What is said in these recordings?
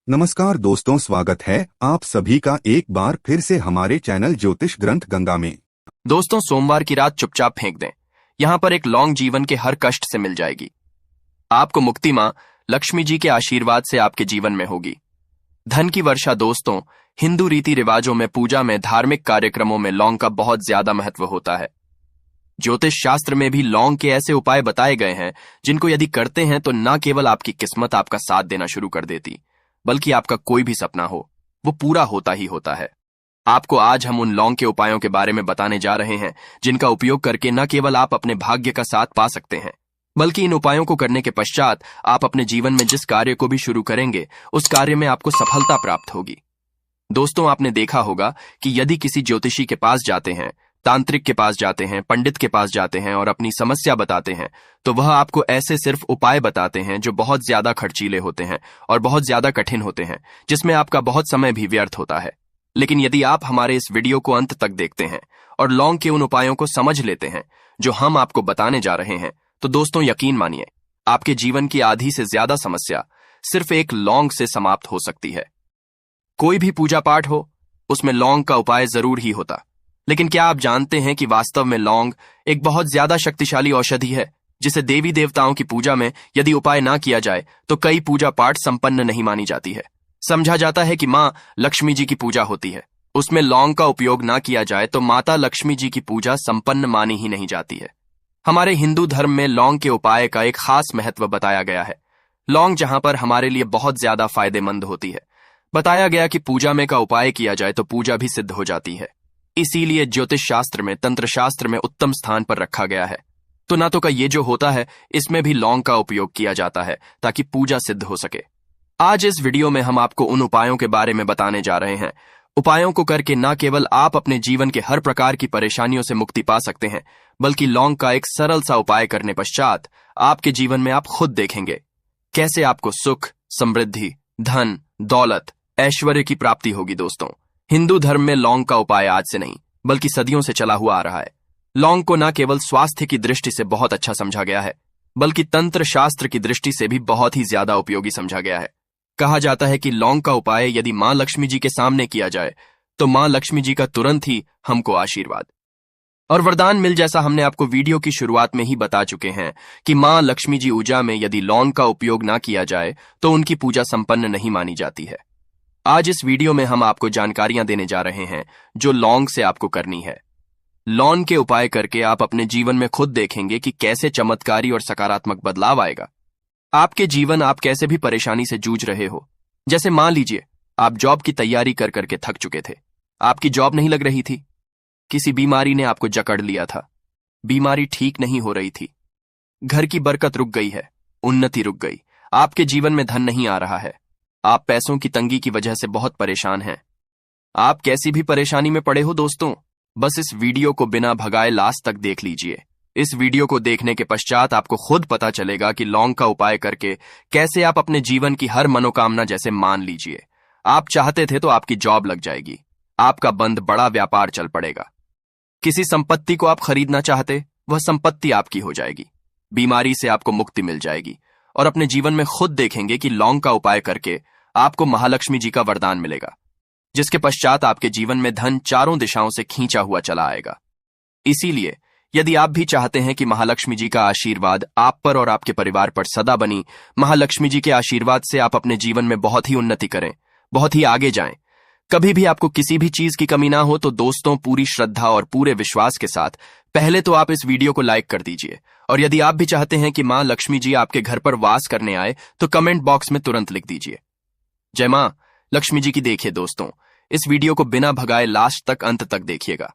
नमस्कार दोस्तों, स्वागत है आप सभी का एक बार फिर से हमारे चैनल ज्योतिष ग्रंथ गंगा में। दोस्तों, सोमवार की रात चुपचाप फेंक दें। यहाँ पर एक लौंग जीवन के हर कष्ट से मिल जाएगी। आपको मुक्ति माँ लक्ष्मी जी के आशीर्वाद से आपके जीवन में होगी। धन की वर्षा। दोस्तों, हिंदू रीति रिवाजों में, पूजा में, धार्मिक कार्यक्रमों में लौंग का बहुत ज्यादा महत्व होता है। ज्योतिष शास्त्र में भी लौंग के ऐसे उपाय बताए गए हैं जिनको यदि करते हैं तो न केवल आपकी किस्मत आपका साथ देना शुरू कर देती, बल्कि आपका कोई भी सपना हो वो पूरा होता ही होता है। आपको आज हम उन लौंग के उपायों के बारे में बताने जा रहे हैं जिनका उपयोग करके न केवल आप अपने भाग्य का साथ पा सकते हैं, बल्कि इन उपायों को करने के पश्चात आप अपने जीवन में जिस कार्य को भी शुरू करेंगे उस कार्य में आपको सफलता प्राप्त होगी। दोस्तों, आपने देखा होगा कि यदि किसी ज्योतिषी के पास जाते हैं, तांत्रिक के पास जाते हैं, पंडित के पास जाते हैं और अपनी समस्या बताते हैं तो वह आपको ऐसे सिर्फ उपाय बताते हैं जो बहुत ज्यादा खर्चीले होते हैं और बहुत ज्यादा कठिन होते हैं, जिसमें आपका बहुत समय भी व्यर्थ होता है। लेकिन यदि आप हमारे इस वीडियो को अंत तक देखते हैं और लौंग के उन उपायों को समझ लेते हैं जो हम आपको बताने जा रहे हैं, तो दोस्तों यकीन मानिए, आपके जीवन की आधी से ज्यादा समस्या सिर्फ एक लौंग से समाप्त हो सकती है। कोई भी पूजा पाठ हो, उसमें लौंग का उपाय जरूर ही होता। लेकिन क्या आप जानते हैं कि वास्तव में लौंग एक बहुत ज्यादा शक्तिशाली औषधि है, जिसे देवी देवताओं की पूजा में यदि उपाय ना किया जाए तो कई पूजा पाठ संपन्न नहीं मानी जाती है। समझा जाता है कि माँ लक्ष्मी जी की पूजा होती है, उसमें लौंग का उपयोग ना किया जाए तो माता लक्ष्मी जी की पूजा संपन्न मानी ही नहीं जाती है। हमारे हिंदू धर्म में लौंग के उपाय का एक खास महत्व बताया गया है। लौंग जहां पर हमारे लिए बहुत ज्यादा फायदेमंद होती है, बताया गया कि पूजा में का उपाय किया जाए तो पूजा भी सिद्ध हो जाती है। इसीलिए ज्योतिष शास्त्र में, तंत्र शास्त्र में उत्तम स्थान पर रखा गया है। तो ना तो का ये जो होता है, इसमें भी लौंग का उपयोग किया जाता है ताकि पूजा सिद्ध हो सके। आज इस वीडियो में हम आपको उन उपायों के बारे में बताने जा रहे हैं। उपायों को करके ना केवल आप अपने जीवन के हर प्रकार की परेशानियों से मुक्ति पा सकते हैं, बल्कि लौंग का एक सरल सा उपाय करने पश्चात आपके जीवन में आप खुद देखेंगे कैसे आपको सुख, समृद्धि, धन, दौलत, ऐश्वर्य की प्राप्ति होगी। दोस्तों, हिंदू धर्म में लौंग का उपाय आज से नहीं बल्कि सदियों से चला हुआ आ रहा है। लौंग को न केवल स्वास्थ्य की दृष्टि से बहुत अच्छा समझा गया है, बल्कि तंत्र शास्त्र की दृष्टि से भी बहुत ही ज्यादा उपयोगी समझा गया है। कहा जाता है कि लौंग का उपाय यदि मां लक्ष्मी जी के सामने किया जाए तो मां लक्ष्मी जी का तुरंत ही हमको आशीर्वाद और वरदान मिल, जैसा हमने आपको वीडियो की शुरुआत में ही बता चुके हैं कि मां लक्ष्मी जी पूजा में यदि लौंग का उपयोग ना किया जाए तो उनकी पूजा संपन्न नहीं मानी जाती है। आज इस वीडियो में हम आपको जानकारियां देने जा रहे हैं जो लौंग से आपको करनी है। लौंग के उपाय करके आप अपने जीवन में खुद देखेंगे कि कैसे चमत्कारी और सकारात्मक बदलाव आएगा। आपके जीवन, आप कैसे भी परेशानी से जूझ रहे हो, जैसे मान लीजिए आप जॉब की तैयारी कर करके थक चुके थे, आपकी जॉब नहीं लग रही थी, किसी बीमारी ने आपको जकड़ लिया था, बीमारी ठीक नहीं हो रही थी, घर की बरकत रुक गई है, उन्नति रुक गई, आपके जीवन में धन नहीं आ रहा है, आप पैसों की तंगी की वजह से बहुत परेशान हैं। आप कैसी भी परेशानी में पड़े हो दोस्तों, बस इस वीडियो को बिना भगाए लास्ट तक देख लीजिए। इस वीडियो को देखने के पश्चात आपको खुद पता चलेगा कि लौंग का उपाय करके कैसे आप अपने जीवन की हर मनोकामना, जैसे मान लीजिए आप चाहते थे तो आपकी जॉब लग जाएगी, आपका बंद बड़ा व्यापार चल पड़ेगा, किसी संपत्ति को आप खरीदना चाहते, वह संपत्ति आपकी हो जाएगी, बीमारी से आपको मुक्ति मिल जाएगी और अपने जीवन में खुद देखेंगे कि लौंग का उपाय करके आपको महालक्ष्मी जी का वरदान मिलेगा, जिसके पश्चात आपके जीवन में धन चारों दिशाओं से खींचा हुआ चला आएगा। इसीलिए यदि आप भी चाहते हैं कि महालक्ष्मी जी का आशीर्वाद आप पर और आपके परिवार पर सदा बनी, महालक्ष्मी जी के आशीर्वाद से आप अपने जीवन में बहुत ही उन्नति करें, बहुत ही आगे जाएं, कभी भी आपको किसी भी चीज की कमी ना हो, तो दोस्तों पूरी श्रद्धा और पूरे विश्वास के साथ पहले तो आप इस वीडियो को लाइक कर दीजिए। और यदि आप भी चाहते हैं कि मां लक्ष्मी जी आपके घर पर वास करने आए तो कमेंट बॉक्स में तुरंत लिख दीजिए जय मां लक्ष्मी जी की। देखिए दोस्तों, इस वीडियो को बिना भगाए लास्ट तक, अंत तक देखिएगा।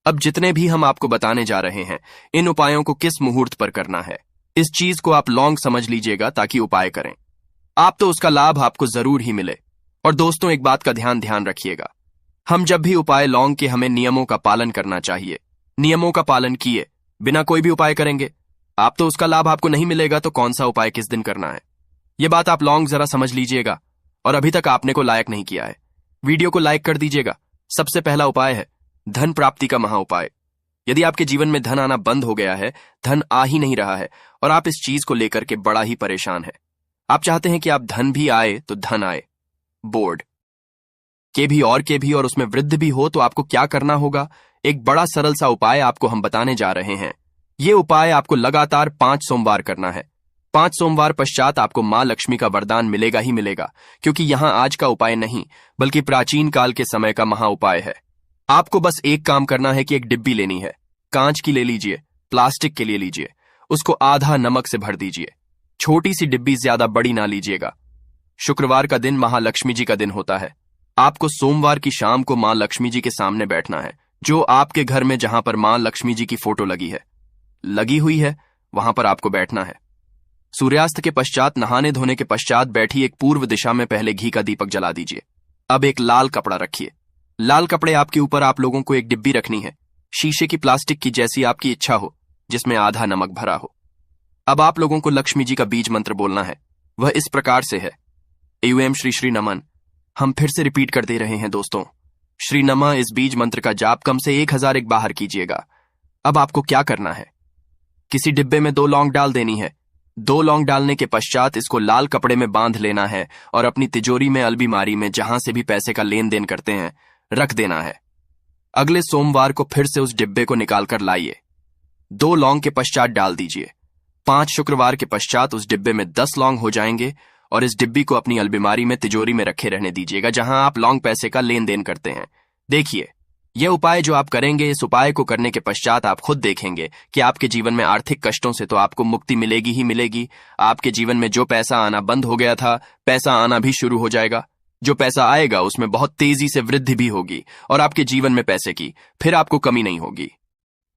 अब जितने भी हम आपको बताने जा रहे हैं, इन उपायों को किस मुहूर्त पर करना है, इस चीज को आप लौंग समझ लीजिएगा ताकि उपाय करें आप तो उसका लाभ आपको जरूर ही मिले। और दोस्तों, एक बात का ध्यान रखिएगा, हम जब भी उपाय लौंग के, हमें नियमों का पालन करना चाहिए। नियमों का पालन किए बिना कोई भी उपाय करेंगे आप तो उसका लाभ आपको नहीं मिलेगा, तो कौन सा उपाय किस दिन करना है, ये बात आप लौंग जरा समझ लीजिएगा। और अभी तक आपने को लायक नहीं किया है, वीडियो को लाइक कर दीजिएगा। सबसे पहला उपाय है धन प्राप्ति का महा उपाय। यदि आपके जीवन में धन आना बंद हो गया है, धन आ ही नहीं रहा है और आप इस चीज को लेकर के बड़ा ही परेशान है, आप चाहते हैं कि आप धन भी आए तो धन आए, बोर्ड के भी और उसमें वृद्ध भी हो तो आपको क्या करना होगा? एक बड़ा सरल सा उपाय आपको हम बताने जा रहे हैं। ये उपाय आपको लगातार 5 सोमवार करना है। 5 सोमवार पश्चात आपको मां लक्ष्मी का वरदान मिलेगा ही मिलेगा, क्योंकि यहां आज का उपाय नहीं बल्कि प्राचीन काल के समय का महा उपाय है। आपको बस एक काम करना है कि एक डिब्बी लेनी है, कांच की ले लीजिए, प्लास्टिक के लिए लीजिए, उसको आधा नमक से भर दीजिए। छोटी सी डिब्बी, ज्यादा बड़ी ना लीजिएगा। शुक्रवार का दिन महालक्ष्मी जी का दिन होता है। आपको सोमवार की शाम को मां लक्ष्मी जी के सामने बैठना है, जो आपके घर में जहां पर मां लक्ष्मी जी की फोटो लगी हुई है वहां पर आपको बैठना है। सूर्यास्त के पश्चात, नहाने धोने के पश्चात बैठी एक पूर्व दिशा में पहले घी का दीपक जला दीजिए। अब एक लाल कपड़ा रखिए। लाल कपड़े आपके ऊपर आप लोगों को एक डिब्बी रखनी है, शीशे की, प्लास्टिक की, जैसी आपकी इच्छा हो, जिसमें आधा नमक भरा हो। अब आप लोगों को लक्ष्मी जी का बीज मंत्र बोलना है। वह इस प्रकार से है: एवं श्री श्री नमन। हम फिर से रिपीट कर दे रहे हैं दोस्तों, श्री नमः। इस बीज मंत्र का जाप कम से 1001 बाहर कीजिएगा। अब आपको क्या करना है? किसी डिब्बे में 2 लौंग डाल देनी है। 2 लौंग डालने के पश्चात इसको लाल कपड़े में बांध लेना है और अपनी तिजोरी में, अलमारी में, जहां से भी पैसे का लेन देन करते हैं, रख देना है। अगले सोमवार को फिर से उस डिब्बे को निकालकर लाइए। 2 लौंग के पश्चात डाल दीजिए। 5 शुक्रवार के पश्चात उस डिब्बे में 10 लौंग हो जाएंगे और इस डिब्बी को अपनी अलमारी में, तिजोरी में रखे रहने दीजिएगा, जहां आप लौंग पैसे का लेन देन करते हैं। देखिए, यह उपाय जो आप करेंगे, इस उपाय को करने के पश्चात आप खुद देखेंगे कि आपके जीवन में आर्थिक कष्टों से तो आपको मुक्ति मिलेगी ही मिलेगी। आपके जीवन में जो पैसा आना बंद हो गया था, पैसा आना भी शुरू हो जाएगा। जो पैसा आएगा उसमें बहुत तेजी से वृद्धि भी होगी और आपके जीवन में पैसे की फिर आपको कमी नहीं होगी,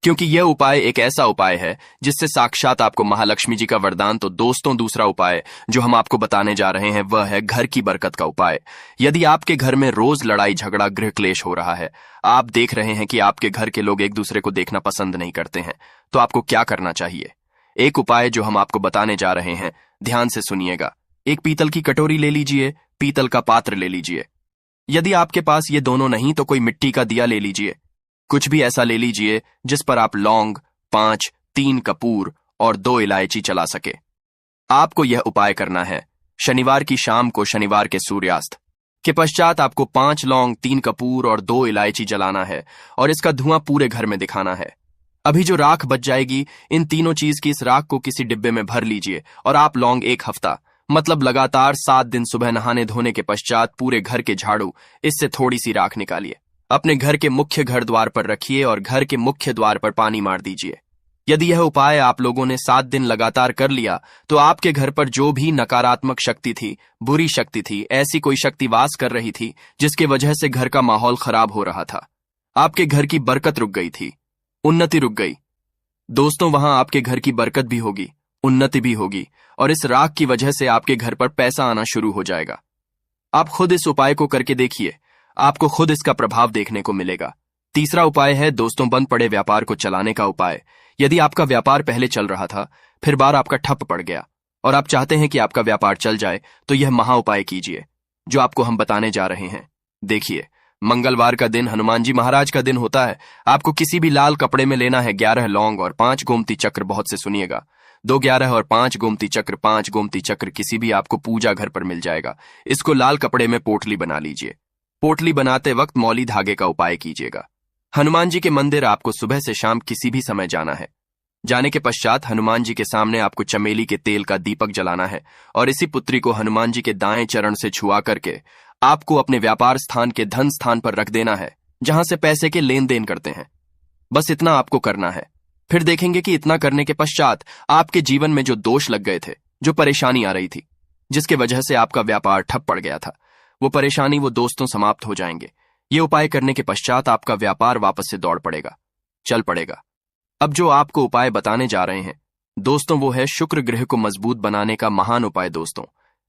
क्योंकि यह उपाय एक ऐसा उपाय है जिससे साक्षात आपको महालक्ष्मी जी का वरदान। तो दोस्तों, दूसरा उपाय जो हम आपको बताने जा रहे हैं वह है घर की बरकत का उपाय। यदि आपके घर में रोज लड़ाई झगड़ा, गृह क्लेश हो रहा है, आप देख रहे हैं कि आपके घर के लोग एक दूसरे को देखना पसंद नहीं करते हैं, तो आपको क्या करना चाहिए? एक उपाय जो हम आपको बताने जा रहे हैं, ध्यान से सुनिएगा। एक पीतल की कटोरी ले लीजिए, पीतल का पात्र ले लीजिए। यदि आपके पास ये दोनों नहीं तो कोई मिट्टी का दिया ले लीजिए। कुछ भी ऐसा ले लीजिए जिस पर आप लौंग, 5, 3 कपूर और 2 इलायची चला सके। आपको यह उपाय करना है शनिवार की शाम को, शनिवार के सूर्यास्त के पश्चात आपको 5 लौंग, 3 कपूर और 2 इलायची जलाना है और इसका धुआं पूरे घर में दिखाना है। अभी जो राख बच जाएगी, इन तीनों चीज की इस राख को किसी डिब्बे में भर लीजिए और आप लौंग 1 हफ्ता, मतलब लगातार 7 दिन, सुबह नहाने धोने के पश्चात पूरे घर के झाड़ू, इससे थोड़ी सी राख निकालिए, अपने घर के मुख्य घर द्वार पर रखिए और घर के मुख्य द्वार पर पानी मार दीजिए। यदि यह उपाय आप लोगों ने 7 दिन लगातार कर लिया तो आपके घर पर जो भी नकारात्मक शक्ति थी, बुरी शक्ति थी, ऐसी कोई शक्ति वास कर रही थी जिसकी वजह से घर का माहौल खराब हो रहा था, आपके घर की बरकत रुक गई थी, उन्नति रुक गई। दोस्तों, वहां आपके घर की बरकत भी होगी, उन्नति भी होगी और इस राख की वजह से आपके घर पर पैसा आना शुरू हो जाएगा। आप खुद इस उपाय को करके देखिए, आपको खुद इसका प्रभाव देखने को मिलेगा। तीसरा उपाय है दोस्तों, बंद पड़े व्यापार को चलाने का उपाय। यदि आपका व्यापार पहले चल रहा था, फिर बार आपका ठप पड़ गया और आप चाहते हैं कि आपका व्यापार चल जाए, तो यह महा उपाय कीजिए जो आपको हम बताने जा रहे हैं। देखिए, मंगलवार का दिन हनुमान जी महाराज का दिन होता है। आपको किसी भी लाल कपड़े में लेना है 11 लौंग और 5 गोमती चक्र। बहुत से सुनिएगा, 2 11 और 5 गोमती चक्र। 5 गोमती चक्र किसी भी आपको पूजा घर पर मिल जाएगा। इसको लाल कपड़े में पोटली बना लीजिए। पोटली बनाते वक्त मौली धागे का उपाय कीजिएगा। हनुमान जी के मंदिर आपको सुबह से शाम किसी भी समय जाना है। जाने के पश्चात हनुमान जी के सामने आपको चमेली के तेल का दीपक जलाना है और इसी पुत्री को हनुमान जी के दाएं चरण से छुआ करके आपको अपने व्यापार स्थान के धन स्थान पर रख देना है, जहां से पैसे के लेन देन करते हैं। बस इतना आपको करना है। फिर देखेंगे कि इतना करने के पश्चात आपके जीवन में जो दोष लग गए थे, जो परेशानी आ रही थी, जिसके वजह से आपका व्यापार ठप पड़ गया था, वो परेशानी, वो दोस्तों समाप्त हो जाएंगे। ये उपाय करने के पश्चात आपका व्यापार वापस से दौड़ पड़ेगा, चल पड़ेगा। अब जो आपको उपाय बताने जा रहे हैं दोस्तों, वो है शुक्र ग्रह को मजबूत बनाने का महान उपाय। दोस्तों,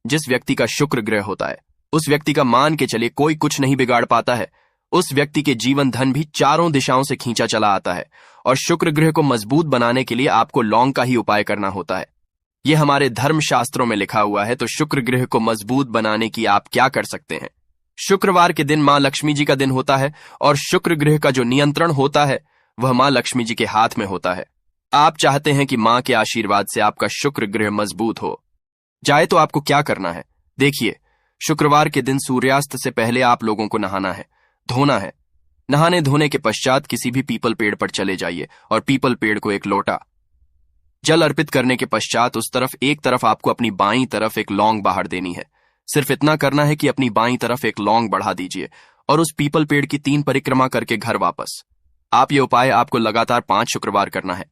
जिस व्यक्ति का शुक्र ग्रह होता है, उस व्यक्ति का मान के चलिए कोई कुछ नहीं बिगाड़ पाता है। उस व्यक्ति के जीवन धन भी चारों दिशाओं से खींचा चला आता है। और शुक्र ग्रह को मजबूत बनाने के लिए आपको लौंग का ही उपाय करना होता है। यह हमारे धर्म शास्त्रों में लिखा हुआ है। तो शुक्र ग्रह को मजबूत बनाने की आप क्या कर सकते हैं? शुक्रवार के दिन मां लक्ष्मी जी का दिन होता है और शुक्र ग्रह का जो नियंत्रण होता है वह मां लक्ष्मी जी के हाथ में होता है। आप चाहते हैं कि मां के आशीर्वाद से आपका शुक्र ग्रह मजबूत हो जाए, तो आपको क्या करना है? देखिए, शुक्रवार के दिन सूर्यास्त से पहले आप लोगों को नहाना है, धोना है। नहाने धोने के पश्चात किसी भी पीपल पेड़ पर चले जाइए और पीपल पेड़ को एक लोटा जल अर्पित करने के पश्चात उस तरफ एक तरफ आपको अपनी बाईं तरफ एक लौंग बाहर देनी है। सिर्फ इतना करना है कि अपनी बाईं तरफ एक लौंग बढ़ा दीजिए और उस पीपल पेड़ की 3 परिक्रमा करके घर वापस। आप ये उपाय आपको लगातार 5 शुक्रवार करना है।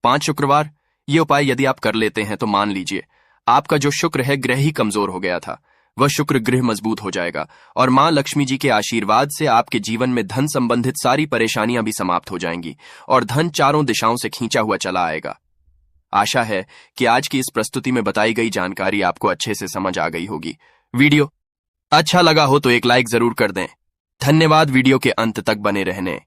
5 शुक्रवार ये उपाय यदि आप कर लेते हैं तो मान लीजिए आपका जो शुक्र है ग्रह ही कमजोर हो गया था, वह शुक्र गृह मजबूत हो जाएगा और मां लक्ष्मी जी के आशीर्वाद से आपके जीवन में धन संबंधित सारी परेशानियां भी समाप्त हो जाएंगी और धन चारों दिशाओं से खींचा हुआ चला आएगा। आशा है कि आज की इस प्रस्तुति में बताई गई जानकारी आपको अच्छे से समझ आ गई होगी। वीडियो अच्छा लगा हो तो एक लाइक जरूर कर दें। धन्यवाद वीडियो के अंत तक बने रहने।